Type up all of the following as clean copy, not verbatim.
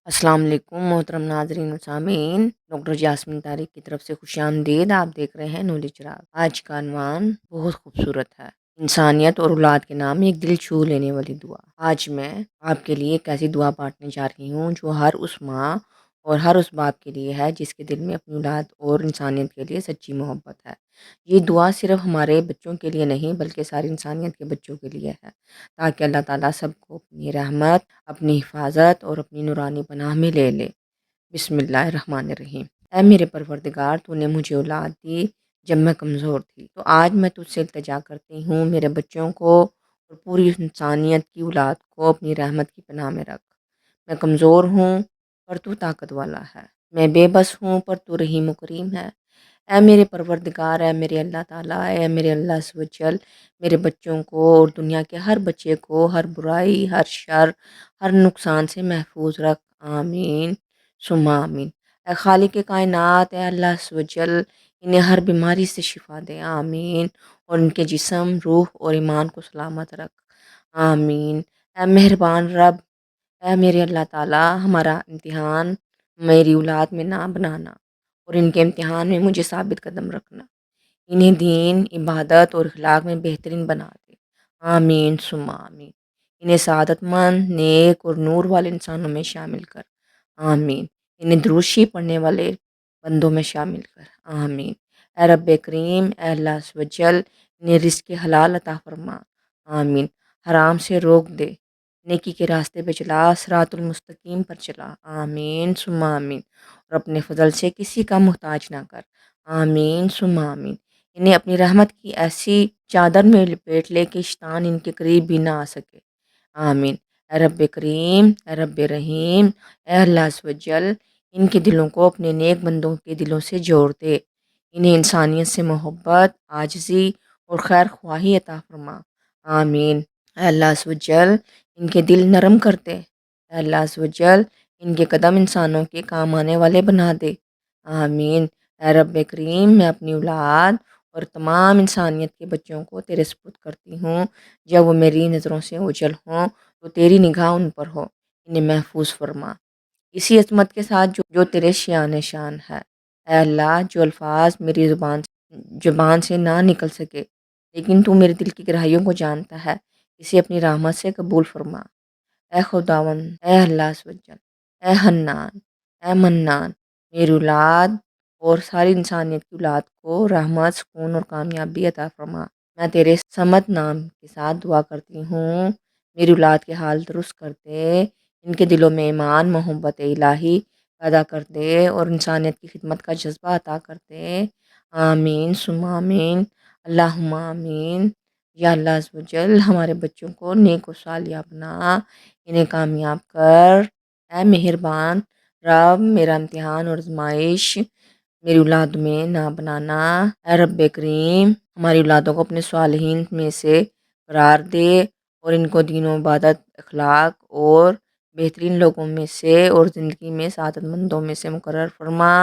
अस्सलाम वालेकुम मोहतरम नाजरीन और सामीन। डॉक्टर जासमिन तारिक की तरफ से खुश आमदीद। आप देख रहे हैं नॉलेज राग। आज का अनवान बहुत खूबसूरत है, इंसानियत और औलाद के नाम एक दिल छू लेने वाली दुआ। आज मैं आपके लिए एक ऐसी दुआ बांटने जा रही हूँ जो हर उस माँ और हर उस बाप के लिए है जिसके दिल में अपनी औलाद और इंसानियत के लिए सच्ची मोहब्बत है। ये दुआ सिर्फ हमारे बच्चों के लिए नहीं बल्कि सारी इंसानियत के बच्चों के लिए है, ताकि अल्लाह ताला सबको अपनी रहमत, अपनी हिफाजत और अपनी नूरानी पनाह में ले ले। बिस्मिल्लाहिर्रहमानिर्रहीम। ऐ मेरे परवरदिगार, तूने मुझे औलाद दी जब मैं कमज़ोर थी, तो आज मैं तुझसे इल्तिजा करती हूँ मेरे बच्चों को और पूरी इंसानियत की औलाद को अपनी रहमत की पनाह में रख। मैं कमज़ोर हूँ पर तू ताकत वाला है, मैं बेबस हूँ पर तू रहीम व करीम है। ऐ मेरे परवरदिगार, ऐ मेरे अल्लाह ताला, ऐ मेरे अल्लाह अज़्ज़ व जल, मेरे बच्चों को और दुनिया के हर बच्चे को हर बुराई, हर शर, हर नुकसान से महफूज रख। आमीन सुम्मा आमीन। ऐ खालिक कायनात, ऐ अल्लाह अज़्ज़ व जल, इन्हें हर बीमारी से शिफा दे। आमीन। और इनके जिस्म, रूह और ईमान को सलामत रख। आमीन। ऐ मेहरबान रब, ऐ मेरे अल्लाह ताला, हमारा इम्तिहान मेरी औलाद में ना बनाना और इनके इम्तिहान में मुझे साबित कदम रखना। इन्हें दीन, इबादत और अखलाक में बेहतरीन बना दे। आमीन सुम्मा आमीन। इन्हें सआदतमंद, नेक और नूर वाले इंसानों में शामिल कर। आमीन। इन्हें दुरूशी पढ़ने वाले बंदों में शामिल कर। आमीन। ए रब्बे करीम, ए अल्लाह अज़्ज़ व जल, इन्हें रिज़्क़ हलाल अता फरमा। आमीन। हराम से रोक दे, नेकी के रास्ते पे चला, सिरातुल मुस्तकीम पर चला। आमीन सुम्मा आमीन। और अपने फजल से किसी का मोहताज ना कर। आमीन सुम्मा आमीन। इन्हें अपनी रहमत की ऐसी चादर में लपेट ले कि शैतान इनके करीब भी ना आ सके। आमीन। ए रब्बे करीम, ए रब्बे रहीम, ए अल्लाह अज़्ज़ व जल, इनके दिलों को अपने नेक बंदों के दिलों से जोड़ दे। इन्हें इंसानियत से मोहब्बत, आजिज़ी और खैर ख्वाही अता फरमा। आमीन। ए अल्लाह अज़्ज़ व जल, इनके दिल नरम कर दे। ए अल्लाह अज़्ज़ व जल, इनके कदम इंसानों के काम आने वाले बना दे। आमीन। ए रब्बे करीम, मैं अपनी औलाद और तमाम इंसानियत के बच्चों को तेरे सुपुर्द करती हूँ। जब वो मेरी नज़रों से ओझल हों तो तेरी निगाह उन पर हो, इन्हें महफूज फरमा इसी अज़मत के साथ जो तेरे शान शान है। ऐ अल्लाह, जो अल्फाज मेरी ज़ुबान से ना निकल सके लेकिन तू मेरे दिल की गहराइयों को जानता है, इसे अपनी रहमत से कबूल फरमा। ए खुदावन, ए अल्लाह वजल, ए हन्नान, ए मन्नान, मेरी औलाद और सारी इंसानियत की औलाद को रहमत, सुकून और कामयाबी अता फरमा। मैं तेरे समद नाम के साथ दुआ करती हूँ, मेरी औलाद के हाल दुरुस्त कर दे, इनके दिलों में ईमान, मोहब्बत इलाही पैदा कर दे और इंसानियत की खिदमत का जज्बा अता कर दे। आमीन सुम्मा आमीन। अल्लाहुम्मा आमीन। या अल्लाह अज़्ज़ व जल, हमारे बच्चों को नेक और सालिहा बना, इन्हें कामयाब कर। ऐ मेहरबान रब, मेरा इम्तिहान और आज़माइश मेरी औलाद में ना बनाना। ऐ रब्बे करीम, हमारी औलादों को अपने सालिहीन में से करार दे और इनको दीन इबादत, अखलाक और बेहतरीन लोगों में से और ज़िंदगी में सआदतमंदों में से मुकर्रर फरमा।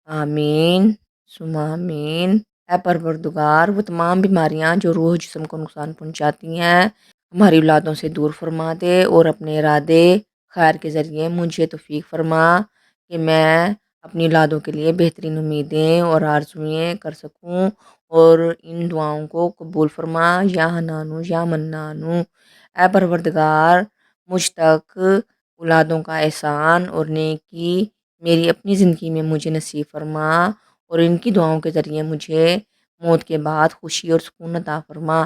आमीन सुम्मा आमीन। ऐ परवरदिगार, वो तमाम बीमारियाँ जो रूह जिस्म को नुकसान पहुँचाती हैं, हमारी औलादों से दूर फरमा दे और अपने इरादे खैर के ज़रिए मुझे तौफ़ीक फरमा कि मैं अपनी औलादों के लिए बेहतरीन उम्मीदें और आरज़ुएँ कर सकूँ और इन दुआओं को कबूल फरमा। या हन्नानु या मन्नानु। ऐ परवरदिगार, मुझ तक औलादों का एहसान और नेकी मेरी अपनी ज़िंदगी में मुझे नसीब फरमा और इनकी दुआओं के ज़रिए मुझे मौत के बाद खुशी और सुकून अता फरमा।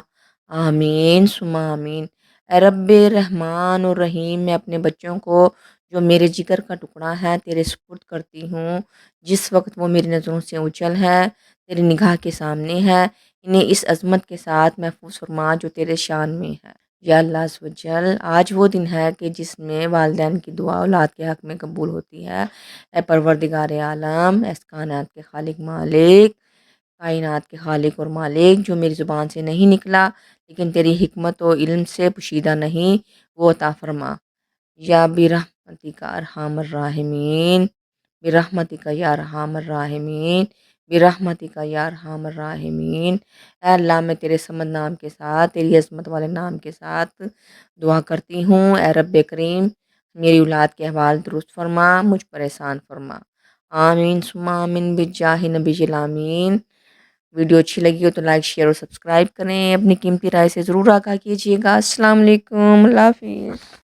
आमीन सुम्मा आमीन। ए रब्बे रहमान और रहीम, मैं अपने बच्चों को जो मेरे जिगर का टुकड़ा है तेरे सुपुर्द करती हूँ। जिस वक्त वो मेरी नज़रों से ओझल है, तेरी निगाह के सामने है, इन्हें इस अज़मत के साथ महफूज फरमा जो तेरे शान में है। या अल्लाह अज़्ज़ व जल, आज वो दिन है कि जिसमें वालिदैन की दुआ औलाद के हक़ में कबूल होती है। ए परवरदिगार आलम, इस कायनात के खालिक मालिक, कायनात के खालिक और मालिक, जो मेरी ज़ुबान से नहीं निकला लेकिन तेरी हिकमत और इल्म से पोशीदा नहीं, वो अता फ़रमा। या बिरहमतिका अरहमर राहिमीन, बिरहमतिका या अरहमर राहिमीन, बिरहमतिका या अरहमर राहिमीन। ऐ अल्लाह, मैं तेरे समद नाम के साथ, तेरी अज़मत वाले नाम के साथ दुआ करती हूँ। ऐ रब्बे करीम, میری اولاد کے احوال درست فرما، مجھ پر احسان فرما، آمین ثم آمین بجاہ نبی الامین۔ ویڈیو اچھی لگی ہو تو لائک شیئر اور سبسکرائب کریں، اپنی قیمتی رائے سے ضرور آگاہ کیجیے گا۔ السلام علیکم، اللہ حافظ۔